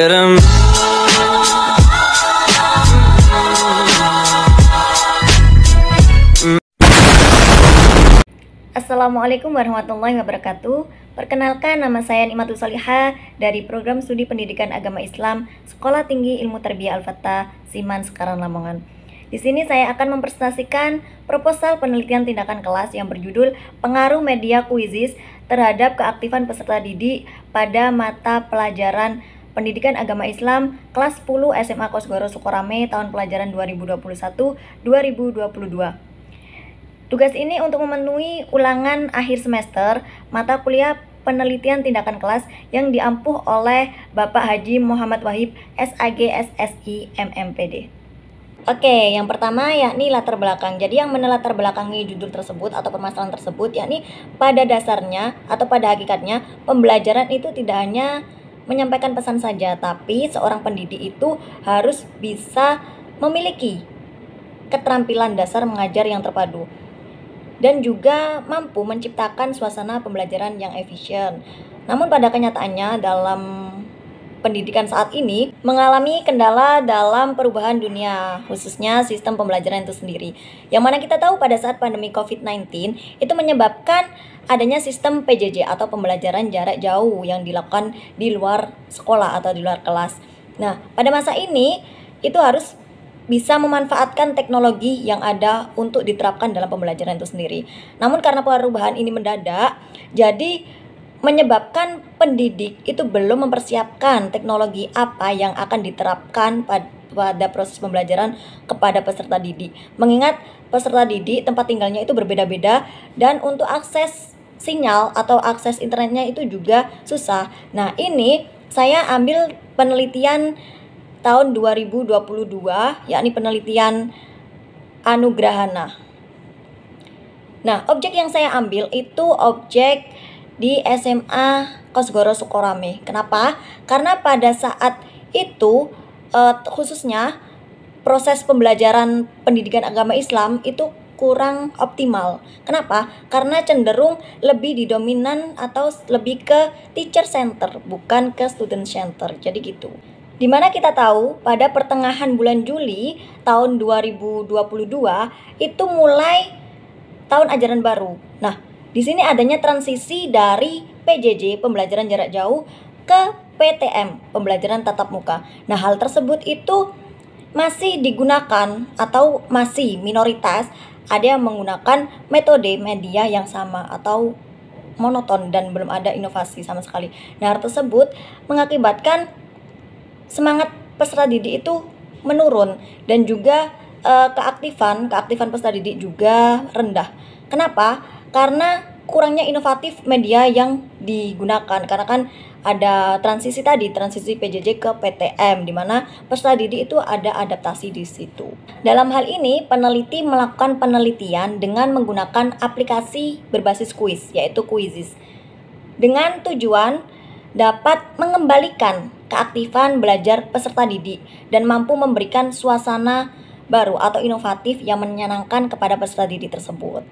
get 'em. Assalamualaikum warahmatullahi wabarakatuh. Perkenalkan, nama saya Nikmatul Salihah dari Program Studi Pendidikan Agama Islam Sekolah Tinggi Ilmu Tarbiyah Al-Fatah, Siman, Sekarang, Lamongan. Di sini saya akan mempresentasikan proposal penelitian tindakan kelas yang berjudul Pengaruh Media Kuisis terhadap keaktifan peserta didik pada mata pelajaran Pendidikan Agama Islam kelas 10 SMA Kosgoro Sukorame tahun pelajaran 2021-2022. Tugas ini untuk memenuhi ulangan akhir semester mata kuliah penelitian tindakan kelas yang diampuh oleh Bapak Haji Muhammad Wahib, SAG SSI MMPD. Oke, yang pertama yakni latar belakang. Jadi yang menelatar belakangi judul tersebut atau permasalahan tersebut yakni pada dasarnya atau pada hakikatnya pembelajaran itu tidak hanya menyampaikan pesan saja, tapi seorang pendidik itu harus bisa memiliki keterampilan dasar mengajar yang terpadu dan juga mampu menciptakan suasana pembelajaran yang efisien. Namun pada kenyataannya dalam pendidikan saat ini mengalami kendala dalam perubahan dunia, khususnya sistem pembelajaran itu sendiri. Yang mana kita tahu pada saat pandemi COVID-19 itu menyebabkan adanya sistem PJJ atau pembelajaran jarak jauh yang dilakukan di luar sekolah atau di luar kelas. Nah, pada masa ini itu harus bisa memanfaatkan teknologi yang ada untuk diterapkan dalam pembelajaran itu sendiri. Namun karena perubahan ini mendadak, jadi menyebabkan pendidik itu belum mempersiapkan teknologi apa yang akan diterapkan pada proses pembelajaran kepada peserta didik. Mengingat peserta didik tempat tinggalnya itu berbeda-beda dan untuk akses sinyal atau akses internetnya itu juga susah. Nah, ini saya ambil penelitian tahun 2022 yakni penelitian Anugrahana. Nah, objek yang saya ambil itu objek di SMA Kosgoro Sukorame. Kenapa? Karena pada saat itu khususnya proses pembelajaran pendidikan agama Islam itu kurang optimal. Kenapa? Karena cenderung lebih didominan atau lebih ke teacher center, bukan ke student center. Jadi gitu. Dimana kita tahu pada pertengahan bulan Juli tahun 2022 itu mulai tahun ajaran baru. Nah, di sini adanya transisi dari PJJ pembelajaran jarak jauh ke PTM pembelajaran tatap muka. Nah, hal tersebut itu masih digunakan atau masih minoritas ada yang menggunakan metode media yang sama atau monoton dan belum ada inovasi sama sekali. Nah, hal tersebut mengakibatkan semangat peserta didik itu menurun dan juga keaktifan peserta didik juga rendah. Kenapa? Karena kurangnya inovatif media yang digunakan. Karena kan ada transisi PJJ ke PTM di mana peserta didik itu ada adaptasi di situ. Dalam hal ini, peneliti melakukan penelitian dengan menggunakan aplikasi berbasis kuis yaitu Quizizz dengan tujuan dapat mengembalikan keaktifan belajar peserta didik dan mampu memberikan suasana baru atau inovatif yang menyenangkan kepada peserta didik tersebut.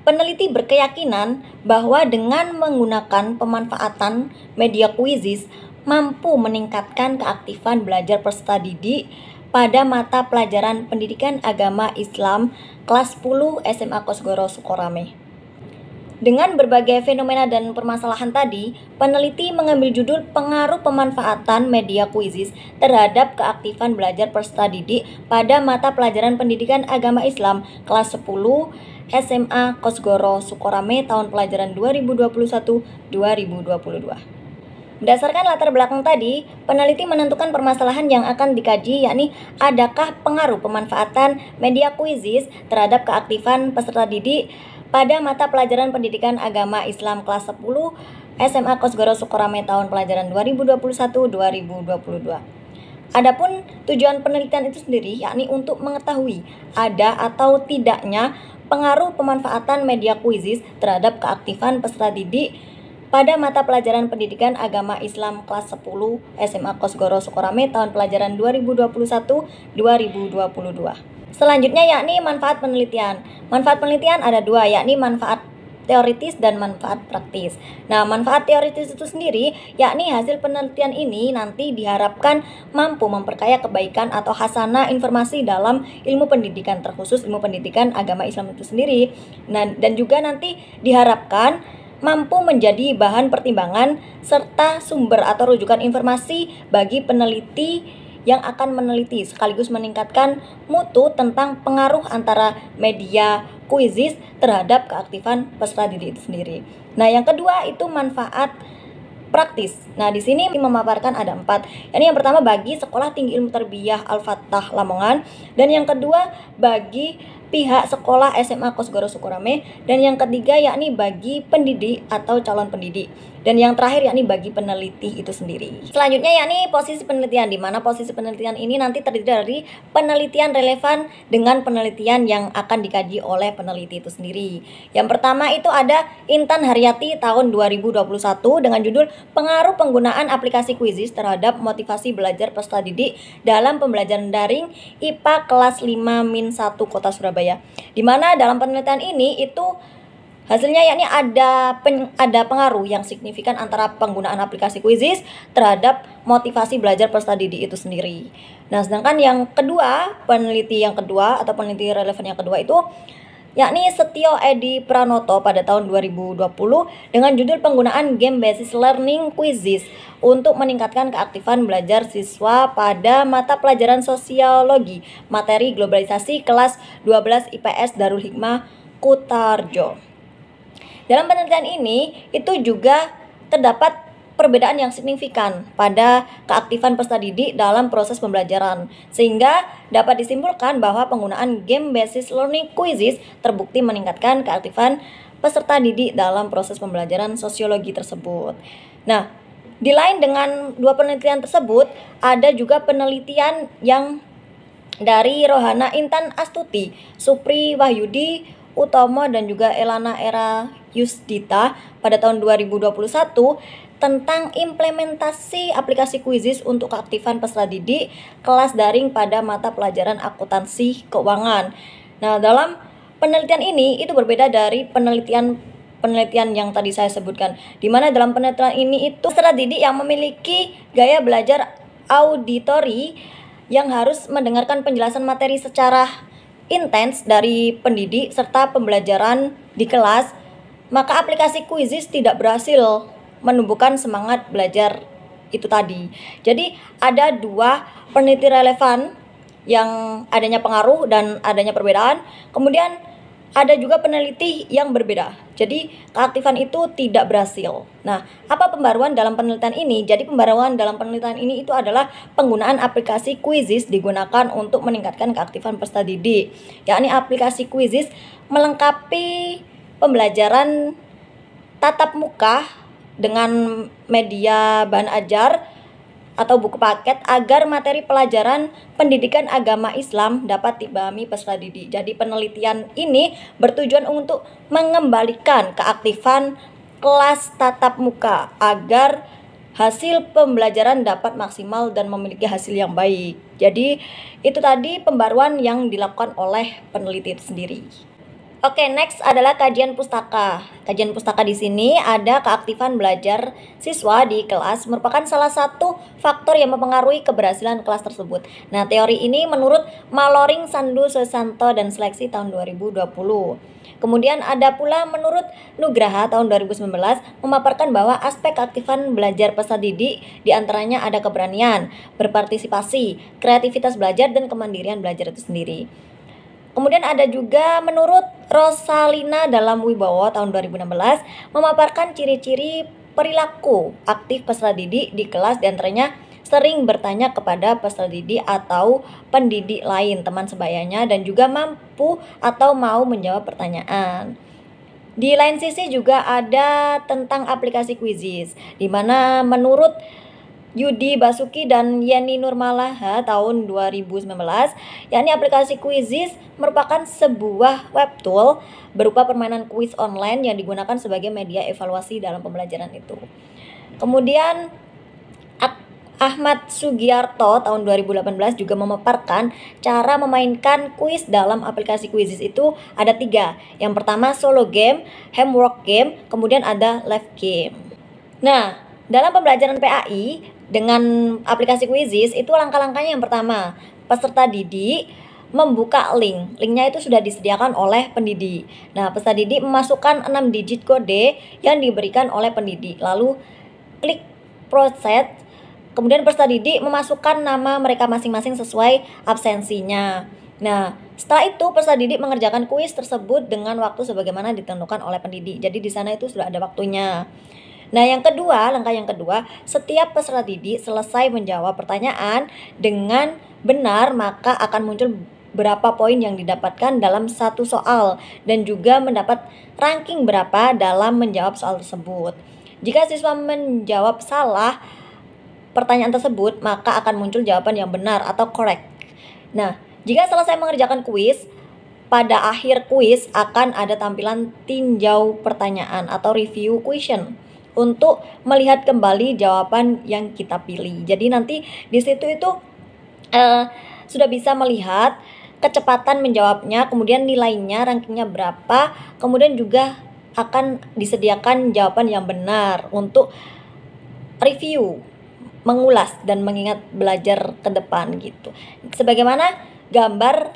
Peneliti berkeyakinan bahwa dengan menggunakan pemanfaatan media Quizizz mampu meningkatkan keaktifan belajar peserta didik pada mata pelajaran Pendidikan Agama Islam kelas 10 SMA Kosgoro Sukorame. Dengan berbagai fenomena dan permasalahan tadi, peneliti mengambil judul Pengaruh Pemanfaatan Media Quizizz terhadap keaktifan belajar peserta didik pada mata pelajaran Pendidikan Agama Islam kelas 10 SMA Kosgoro Sukorame tahun pelajaran 2021-2022. Berdasarkan latar belakang tadi, peneliti menentukan permasalahan yang akan dikaji yakni adakah pengaruh pemanfaatan media Quizizz terhadap keaktifan peserta didik pada mata pelajaran Pendidikan Agama Islam kelas 10 SMA Kosgoro Sukorame tahun pelajaran 2021-2022. Adapun tujuan penelitian itu sendiri yakni untuk mengetahui ada atau tidaknya pengaruh pemanfaatan media Quizizz terhadap keaktifan peserta didik pada mata pelajaran Pendidikan Agama Islam kelas 10 SMA Kosgoro Sukorame tahun pelajaran 2021-2022. Selanjutnya yakni manfaat penelitian. Manfaat penelitian ada dua, yakni manfaat teoritis dan manfaat praktis. Nah, manfaat teoritis itu sendiri yakni hasil penelitian ini nanti diharapkan mampu memperkaya kebaikan atau hasanah informasi dalam ilmu pendidikan, terkhusus ilmu pendidikan agama Islam itu sendiri. Nah, dan juga nanti diharapkan mampu menjadi bahan pertimbangan serta sumber atau rujukan informasi bagi peneliti yang akan meneliti, sekaligus meningkatkan mutu tentang pengaruh antara media kuisis terhadap keaktifan peserta didik itu sendiri. Nah, yang kedua itu manfaat praktis. Nah, di sini memaparkan ada 4. Yang pertama bagi Sekolah Tinggi Ilmu Tarbiyah Al-Fatah Lamongan, dan yang kedua bagi pihak sekolah SMA Kosgoro Sukorame, dan yang ketiga yakni bagi pendidik atau calon pendidik, dan yang terakhir yakni bagi peneliti itu sendiri. Selanjutnya yakni posisi penelitian, di mana posisi penelitian ini nanti terdiri dari penelitian relevan dengan penelitian yang akan dikaji oleh peneliti itu sendiri. Yang pertama itu ada Intan Haryati tahun 2021 dengan judul Pengaruh Penggunaan Aplikasi Quizizz Terhadap Motivasi Belajar Peserta Didik dalam Pembelajaran Daring IPA kelas 5-1 Kota Surabaya. Di mana dalam penelitian ini itu hasilnya yakni ada pengaruh yang signifikan antara penggunaan aplikasi Quizizz terhadap motivasi belajar peserta didik itu sendiri. Nah, sedangkan yang kedua, peneliti relevan yang kedua itu yakni Setio Edi Pranoto pada tahun 2020 dengan judul Penggunaan Game Based Learning Quizizz untuk meningkatkan keaktifan belajar siswa pada mata pelajaran sosiologi materi globalisasi kelas 12 IPS Darul Hikmah Kutarjo. Dalam penelitian ini itu juga terdapat perbedaan yang signifikan pada keaktifan peserta didik dalam proses pembelajaran, sehingga dapat disimpulkan bahwa penggunaan game basis learning Quizizz terbukti meningkatkan keaktifan peserta didik dalam proses pembelajaran sosiologi tersebut. Nah, di lain dengan dua penelitian tersebut, ada juga penelitian yang dari Rohana Intan Astuti, Supri Wahyudi Utomo, dan juga Elana Era Yusdita pada tahun 2021 tentang implementasi aplikasi Quizizz untuk keaktifan peserta didik kelas daring pada mata pelajaran akuntansi keuangan. Nah, dalam penelitian ini itu berbeda dari penelitian yang tadi saya sebutkan, di mana dalam penelitian ini itu peserta didik yang memiliki gaya belajar auditori yang harus mendengarkan penjelasan materi secara intens dari pendidik serta pembelajaran di kelas, maka aplikasi Quizizz tidak berhasil menumbuhkan semangat belajar itu tadi. Jadi ada dua peneliti relevan yang adanya pengaruh dan adanya perbedaan. Kemudian ada juga peneliti yang berbeda. Jadi keaktifan itu tidak berhasil. Nah, apa pembaruan dalam penelitian ini? Jadi pembaruan dalam penelitian ini itu adalah penggunaan aplikasi Quizizz digunakan untuk meningkatkan keaktifan peserta didik. Yakni aplikasi Quizizz melengkapi pembelajaran tatap muka dengan media bahan ajar atau buku paket agar materi pelajaran pendidikan agama Islam dapat dipahami peserta didik. Jadi penelitian ini bertujuan untuk mengembalikan keaktifan kelas tatap muka agar hasil pembelajaran dapat maksimal dan memiliki hasil yang baik. Jadi itu tadi pembaruan yang dilakukan oleh peneliti itu sendiri. Oke, next adalah kajian pustaka. Kajian pustaka di sini ada keaktifan belajar siswa di kelas merupakan salah satu faktor yang mempengaruhi keberhasilan kelas tersebut. Nah, teori ini menurut Maloring, Sandu, Susanto, dan Seleksi tahun 2020. Kemudian ada pula menurut Nugraha tahun 2019 memaparkan bahwa aspek keaktifan belajar peserta didik diantaranya ada keberanian, berpartisipasi, kreativitas belajar, dan kemandirian belajar itu sendiri. Kemudian ada juga menurut Rosalina dalam Wibowo tahun 2016 memaparkan ciri-ciri perilaku aktif peserta didik di kelas, diantaranya sering bertanya kepada peserta didik atau pendidik lain, teman sebayanya, dan juga mampu atau mau menjawab pertanyaan. Di lain sisi juga ada tentang aplikasi Quizizz, di mana menurut Yudi Basuki dan Yeni Nurmalaha tahun 2019, yakni aplikasi Quizizz merupakan sebuah web tool berupa permainan kuis online yang digunakan sebagai media evaluasi dalam pembelajaran itu. Kemudian Ahmad Sugiarto tahun 2018 juga memaparkan cara memainkan kuis dalam aplikasi Quizizz itu ada 3. Yang pertama solo game, homework game, kemudian ada live game. Nah, dalam pembelajaran PAI dengan aplikasi Quizizz itu langkah-langkahnya yang pertama, peserta didik membuka link. Linknya itu sudah disediakan oleh pendidik. Nah, peserta didik memasukkan 6 digit kode yang diberikan oleh pendidik. Lalu klik proses. Kemudian peserta didik memasukkan nama mereka masing-masing sesuai absensinya. Nah, setelah itu peserta didik mengerjakan kuis tersebut dengan waktu sebagaimana ditentukan oleh pendidik. Jadi di sana itu sudah ada waktunya. Nah, langkah yang kedua, setiap peserta didik selesai menjawab pertanyaan dengan benar, maka akan muncul berapa poin yang didapatkan dalam satu soal dan juga mendapat ranking berapa dalam menjawab soal tersebut. Jika siswa menjawab salah pertanyaan tersebut, maka akan muncul jawaban yang benar atau correct. Nah, jika selesai mengerjakan kuis, pada akhir kuis akan ada tampilan tinjau pertanyaan atau review question untuk melihat kembali jawaban yang kita pilih. Jadi nanti di situ itu sudah bisa melihat kecepatan menjawabnya, kemudian nilainya, rankingnya berapa, kemudian juga akan disediakan jawaban yang benar untuk review, mengulas dan mengingat belajar ke depan gitu. Sebagaimana gambar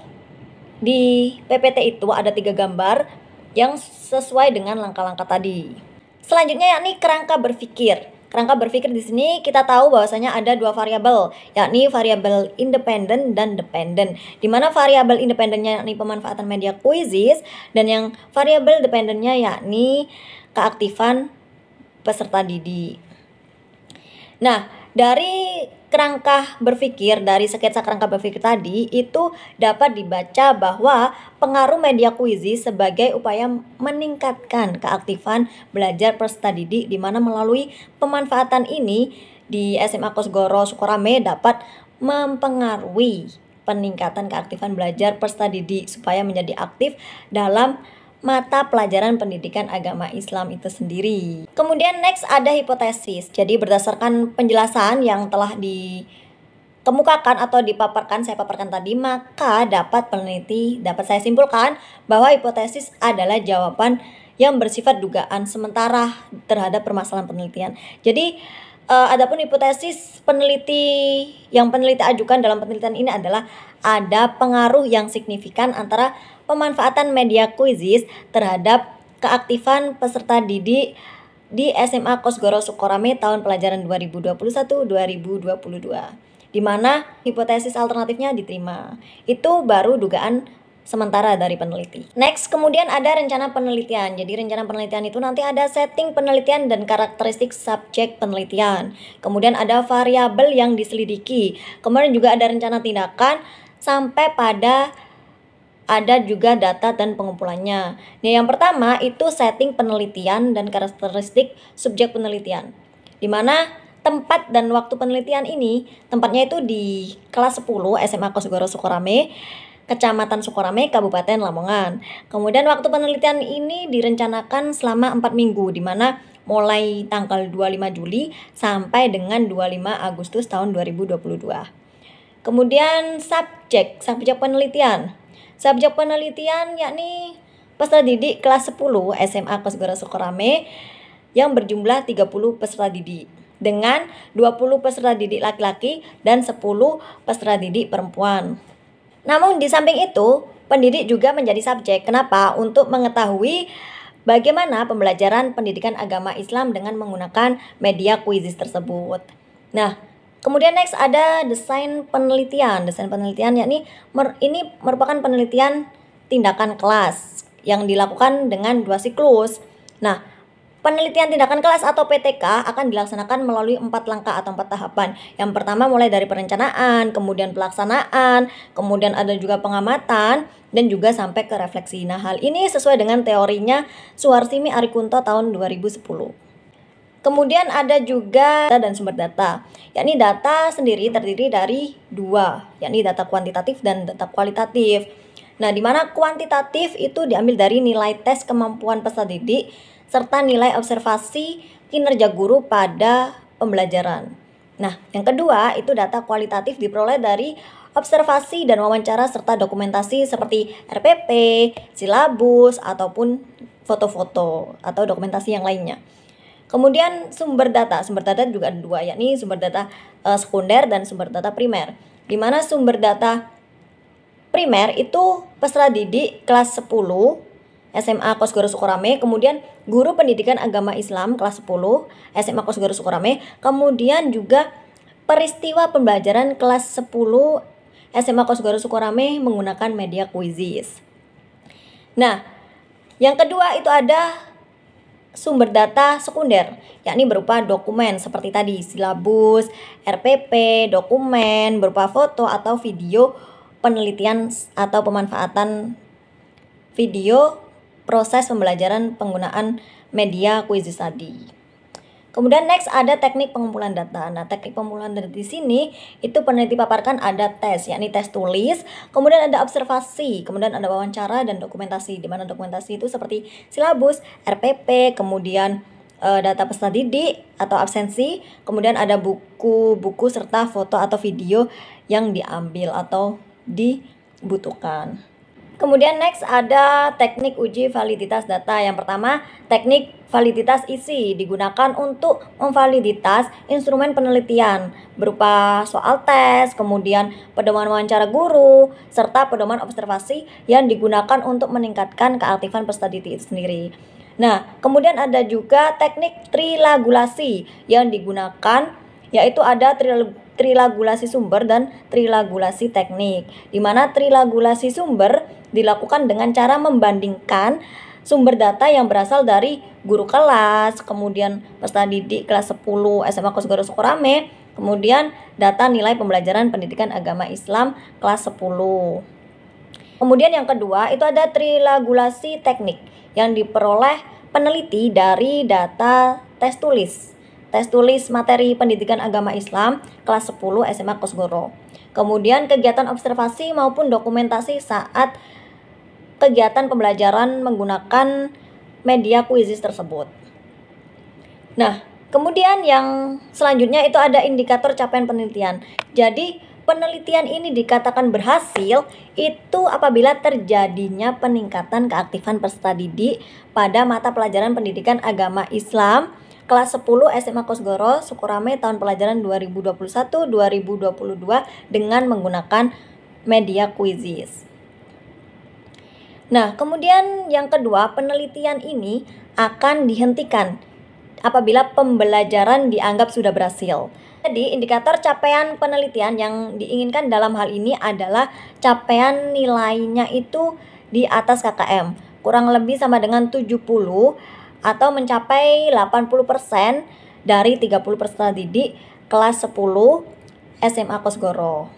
di PPT itu ada 3 gambar yang sesuai dengan langkah-langkah tadi. Selanjutnya yakni kerangka berpikir. Kerangka berpikir di sini kita tahu bahwasanya ada 2 variabel, yakni variabel independen dan dependen. Di mana variabel independennya yakni pemanfaatan media Quizizz dan yang variabel dependennya yakni keaktifan peserta didik. Nah, dari kerangka berpikir, dari sketsa kerangka berpikir tadi itu dapat dibaca bahwa pengaruh media Quizizz sebagai upaya meningkatkan keaktifan belajar peserta didik, di mana melalui pemanfaatan ini di SMA Kosgoro Sukorame dapat mempengaruhi peningkatan keaktifan belajar peserta didik supaya menjadi aktif dalam mata pelajaran pendidikan agama Islam itu sendiri. Kemudian next ada hipotesis. Jadi berdasarkan penjelasan yang telah dikemukakan atau saya paparkan tadi, maka dapat saya simpulkan bahwa hipotesis adalah jawaban yang bersifat dugaan sementara terhadap permasalahan penelitian. Jadi adapun hipotesis yang peneliti ajukan dalam penelitian ini adalah ada pengaruh yang signifikan antara pemanfaatan media Quizizz terhadap keaktifan peserta didik di SMA Kosgoro Sukorame tahun pelajaran 2021-2022, di mana hipotesis alternatifnya diterima. Itu baru dugaan sementara dari peneliti. Next, kemudian ada rencana penelitian. Jadi rencana penelitian itu nanti ada setting penelitian dan karakteristik subjek penelitian. Kemudian ada variabel yang diselidiki. Kemudian juga ada rencana tindakan sampai pada ada juga data dan pengumpulannya. Nah, yang pertama itu setting penelitian dan karakteristik subjek penelitian. Di mana tempat dan waktu penelitian ini, tempatnya itu di kelas 10 SMA Kosgoro Sukorame, Kecamatan Sukorame, Kabupaten Lamongan. Kemudian waktu penelitian ini direncanakan selama 4 minggu, di mana mulai tanggal 25 Juli sampai dengan 25 Agustus tahun 2022. Kemudian subjek penelitian. Subjek penelitian yakni peserta didik kelas 10 SMA Kosgoro Sukorame yang berjumlah 30 peserta didik dengan 20 peserta didik laki-laki dan 10 peserta didik perempuan. Namun di samping itu, pendidik juga menjadi subjek. Kenapa? Untuk mengetahui bagaimana pembelajaran pendidikan agama Islam dengan menggunakan media Quizizz tersebut. Nah, kemudian next ada desain penelitian. Desain penelitian yakni ini merupakan penelitian tindakan kelas yang dilakukan dengan 2 siklus. Nah, penelitian tindakan kelas atau PTK akan dilaksanakan melalui 4 langkah atau 4 tahapan. Yang pertama mulai dari perencanaan, kemudian pelaksanaan, kemudian ada juga pengamatan, dan juga sampai ke refleksi. Nah, hal ini sesuai dengan teorinya Suharsimi Arikunto tahun 2010. Kemudian ada juga data dan sumber data, yakni data sendiri terdiri dari 2, yakni data kuantitatif dan data kualitatif. Nah, di mana kuantitatif itu diambil dari nilai tes kemampuan peserta didik serta nilai observasi kinerja guru pada pembelajaran. Nah, yang kedua itu data kualitatif diperoleh dari observasi dan wawancara serta dokumentasi seperti RPP, silabus, ataupun foto-foto atau dokumentasi yang lainnya. Kemudian sumber data juga ada dua, yakni sumber data sekunder dan sumber data primer. Di mana sumber data primer itu peserta didik kelas 10 SMA Kosgoro Sukorame, kemudian guru pendidikan agama Islam kelas 10 SMA Kosgoro Sukorame, kemudian juga peristiwa pembelajaran kelas 10 SMA Kosgoro Sukorame menggunakan media Quizizz. Nah, yang kedua itu ada sumber data sekunder, yakni berupa dokumen seperti tadi, silabus, RPP, dokumen berupa foto atau video penelitian atau pemanfaatan video proses pembelajaran penggunaan media Quizizz tadi. Kemudian next ada teknik pengumpulan data. Nah, teknik pengumpulan data di sini itu peneliti paparkan ada tes, yakni tes tulis, kemudian ada observasi, kemudian ada wawancara dan dokumentasi. Di mana dokumentasi itu seperti silabus, RPP, kemudian data peserta didik atau absensi, kemudian ada buku-buku serta foto atau video yang diambil atau dibutuhkan. Kemudian next ada teknik uji validitas data. Yang pertama, teknik validitas isi digunakan untuk memvaliditas instrumen penelitian berupa soal tes, kemudian pedoman wawancara guru, serta pedoman observasi yang digunakan untuk meningkatkan keaktifan peserta didik itu sendiri. Nah, kemudian ada juga teknik trilagulasi yang digunakan, yaitu ada trilagulasi sumber dan trilagulasi teknik, di mana trilagulasi sumber dilakukan dengan cara membandingkan sumber data yang berasal dari guru kelas, kemudian peserta didik kelas 10 SMA Kosgoro Sukorame, kemudian data nilai pembelajaran pendidikan agama Islam kelas 10. Kemudian yang kedua itu ada trilagulasi teknik yang diperoleh peneliti dari data tes tulis materi pendidikan agama Islam kelas 10 SMA Kosgoro. Kemudian kegiatan observasi maupun dokumentasi saat kegiatan pembelajaran menggunakan media Quizizz tersebut. Nah, kemudian yang selanjutnya itu ada indikator capaian penelitian. Jadi, penelitian ini dikatakan berhasil itu apabila terjadinya peningkatan keaktifan peserta didik pada mata pelajaran pendidikan agama Islam kelas 10 SMA Kosgoro Sukorame tahun pelajaran 2021-2022 dengan menggunakan media Quizizz. Nah, kemudian yang kedua, penelitian ini akan dihentikan apabila pembelajaran dianggap sudah berhasil. Jadi, indikator capaian penelitian yang diinginkan dalam hal ini adalah capaian nilainya itu di atas KKM, kurang lebih sama dengan 70 atau mencapai 80% dari 30 peserta didik kelas 10 SMA Kosgoro.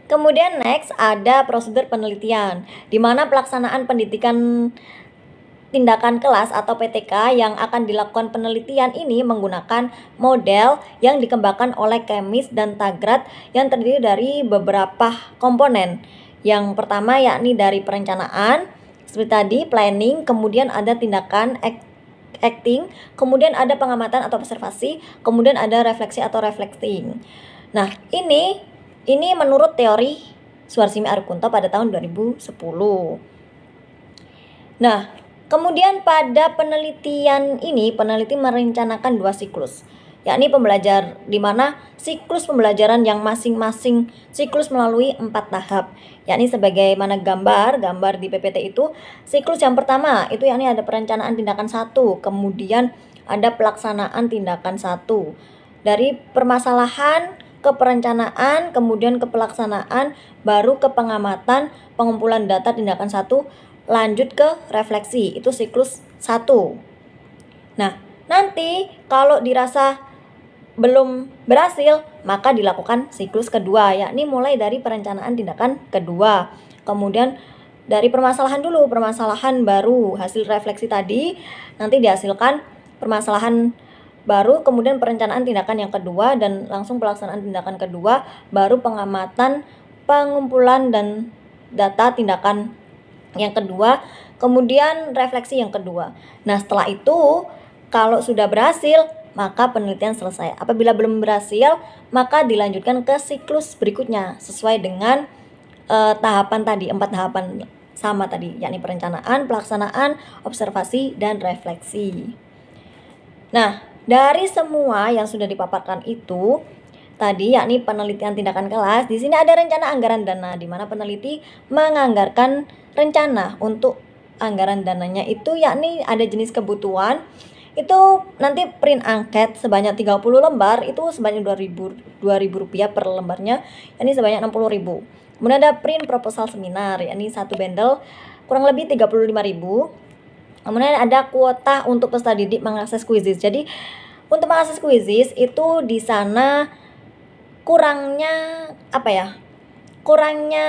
Kemudian next ada prosedur penelitian, di mana pelaksanaan pendidikan tindakan kelas atau PTK yang akan dilakukan penelitian ini menggunakan model yang dikembangkan oleh Kemis dan Tagrat yang terdiri dari beberapa komponen. Yang pertama yakni dari perencanaan, seperti tadi planning, kemudian ada tindakan acting, kemudian ada pengamatan atau observasi, kemudian ada refleksi atau reflecting. Nah, ini menurut teori Suharsimi Arukunto pada tahun 2010. Nah, kemudian pada penelitian ini, peneliti merencanakan 2 siklus, yakni di mana siklus pembelajaran yang masing-masing siklus melalui 4 tahap, yakni sebagaimana gambar di PPT itu. Siklus yang pertama itu yakni ada perencanaan tindakan 1, kemudian ada pelaksanaan tindakan 1. Dari permasalahan ke perencanaan, kemudian ke pelaksanaan, baru ke pengamatan, pengumpulan data tindakan 1, lanjut ke refleksi, itu siklus 1. Nah, nanti kalau dirasa belum berhasil, maka dilakukan siklus kedua, yakni mulai dari perencanaan tindakan kedua. Kemudian dari permasalahan dulu, permasalahan baru, hasil refleksi tadi, nanti dihasilkan permasalahan baru, kemudian perencanaan tindakan yang kedua, dan langsung pelaksanaan tindakan kedua, baru pengamatan, pengumpulan dan data tindakan yang kedua, kemudian refleksi yang kedua. Nah, setelah itu kalau sudah berhasil, maka penelitian selesai. Apabila belum berhasil, maka dilanjutkan ke siklus berikutnya sesuai dengan tahapan tadi, 4 tahapan sama tadi, yakni perencanaan, pelaksanaan, observasi, dan refleksi. Nah, dari semua yang sudah dipaparkan itu tadi, yakni penelitian tindakan kelas, di sini ada rencana anggaran dana, di mana peneliti menganggarkan rencana untuk anggaran dananya itu, yakni ada jenis kebutuhan. Itu nanti print angket sebanyak 30 lembar itu sebanyak 2.000 rupiah per lembarnya, ini sebanyak 60.000. Kemudian ada print proposal seminar, yakni 1 bundle kurang lebih 35.000. Kemudian ada kuota untuk peserta didik mengakses quizzes. Jadi untuk mengakses quizzes itu di sana kurangnya kurangnya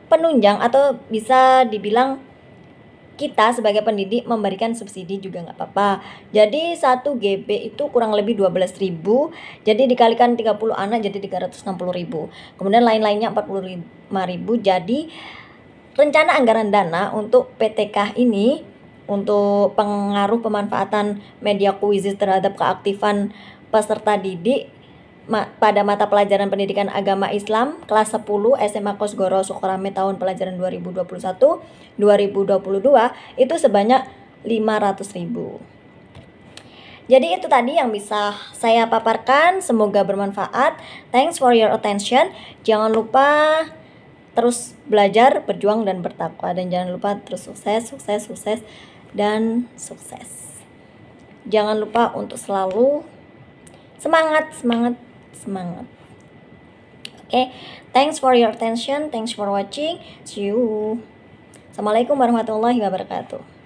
penunjang, atau bisa dibilang kita sebagai pendidik memberikan subsidi juga nggak apa-apa. Jadi 1 GB itu kurang lebih 12.000, jadi dikalikan 30 anak jadi 360.000. Kemudian lain-lainnya 45.000. Jadi rencana anggaran dana untuk PTK ini untuk pengaruh pemanfaatan media quizzes terhadap keaktifan peserta didik pada mata pelajaran pendidikan agama Islam kelas 10 SMA Kosgoro Sukorame tahun pelajaran 2021-2022 itu sebanyak 500.000. Jadi itu tadi yang bisa saya paparkan, semoga bermanfaat. Thanks for your attention. Jangan lupa terus belajar, berjuang, dan bertakwa, dan jangan lupa terus sukses dan sukses. Jangan lupa untuk selalu semangat. Okay, thanks for your attention, thanks for watching, see you. Assalamualaikum warahmatullahi wabarakatuh.